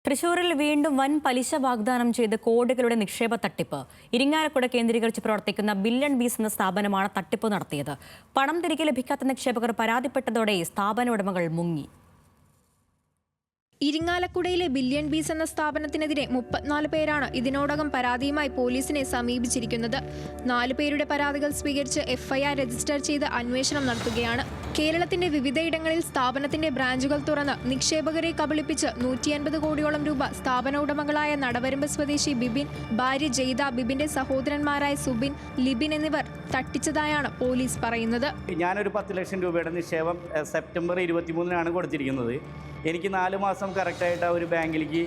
തൃശൂരിൽ വീണ്ടും വൻ പലിശ വാഗ്ദാനം ചെയ്ത് കോടികളുടെ നിക്ഷേപ തട്ടിപ്പ്. ഇരിങ്ങാലക്കുട കേന്ദ്രീകരിച്ച് പ്രവർത്തിക്കുന്ന ബില്യൺ ബീസ് എന്ന സ്ഥാപനമാണ് തട്ടിപ്പ് നടത്തിയത്. പണം തിരികെ ലഭിക്കാത്ത നിക്ഷേപകർ പരാതിപ്പെട്ടതോടെ സ്ഥാപന ഉടമകൾ മുങ്ങി. ഇരിങ്ങാലക്കുടയിലെ ബില്യൺ ബീസ് എന്ന സ്ഥാപനത്തിനെതിരെ 34 പേരാണ് ഇതിനോടകം പരാതിയുമായി പോലീസിനെ സമീപിച്ചിരിക്കുന്നത്. 4 പേരുടെ പരാതികൾ സ്വീകരിച്ച് FIR രജിസ്റ്റർ ചെയ്ത് അന്വേഷണം നടത്തുകയാണ്. കേരളത്തിന്റെ വിവിധയിടങ്ങളിൽ സ്ഥാപനത്തിന്റെ ബ്രാഞ്ചുകൾ തുറന്ന് നിക്ഷേപകരെ കബളിപ്പിച്ച് 150 കോടിയോളം രൂപ സ്ഥാപന ഉടമകളായ നടവരമ്പ് സ്വദേശി ബിബിൻ, ഭാര്യ ജയ്ത, ബിബിന്റെ സഹോദരന്മാരായ സുബിൻ, ലിബിൻ എന്നിവർ തട്ടിച്ചതായാണ് പോലീസ് പറയുന്നത്. ഞാനൊരു 10 ലക്ഷം രൂപയുടെ നിക്ഷേപം സെപ്റ്റംബർ 23-നാണ് കൊടുത്തിരിക്കുന്നത്. എനിക്ക് 4 മാസം കറക്റ്റായിട്ട് അവർ ബാങ്കിലേക്ക്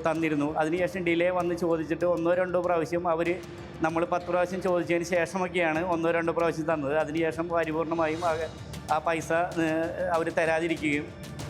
തന്നിരുന്നു. അതിനുശേഷം ഡിലേ വന്ന് ചോദിച്ചിട്ട് 1-2 പ്രാവശ്യം അവർ നമ്മൾ 10 പ്രാവശ്യം ചോദിച്ചതിന് ശേഷമൊക്കെയാണ് 1-2 പ്രാവശ്യം തന്നത്. അതിനുശേഷം പരിപൂർണമായും ആ പൈസ അവർ തരാതിരിക്കുകയും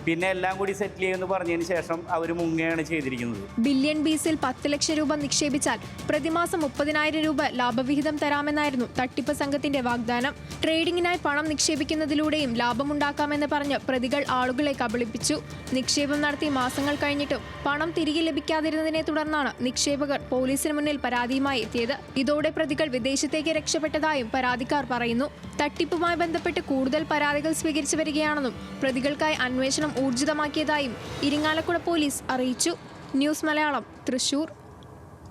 പിന്നെ എല്ലാം കൂടി സെറ്റിൽ ചെയ്യുമെന്ന് പറഞ്ഞതിന് ശേഷം അവർ മുങ്ങുകയാണ് ചെയ്തിരിക്കുന്നത്. ബില്യൺ ബീസിൽ 10 ലക്ഷം രൂപ നിക്ഷേപിച്ചാൽ പ്രതിമാസം 30,000 രൂപ ലാഭവിഹിതം തരാമെന്നായിരുന്നു തട്ടിപ്പ് സംഘത്തിന്റെ വാഗ്ദാനം. ട്രേഡിംഗിനായി പണം നിക്ഷേപിക്കുന്നതിലൂടെയും ലാഭമുണ്ടാക്കാമെന്ന് പറഞ്ഞ് പ്രതികൾ ആളുകളെ കബളിപ്പിച്ചു. നിക്ഷേപം നടത്തി മാസങ്ങൾ കഴിഞ്ഞിട്ടും പണം തിരികെ ലഭിക്കാതിരുന്നതിനെ തുടർന്നാണ് നിക്ഷേപകർ പോലീസിന് മുന്നിൽ പരാതിയുമായി എത്തിയത്. ഇതോടെ പ്രതികൾ വിദേശത്തേക്ക് രക്ഷപ്പെട്ടതായും പരാതിക്കാർ പറയുന്നു. തട്ടിപ്പുമായി ബന്ധപ്പെട്ട് കൂടുതൽ പരാതികൾ സ്വീകരിച്ചു വരികയാണെന്നും പ്രതികൾക്കായി അന്വേഷണം ഊർജിതമാക്കിയതായും ഇരിങ്ങാലക്കുട പോലീസ് അറിയിച്ചു. ന്യൂസ് മലയാളം, തൃശൂർ.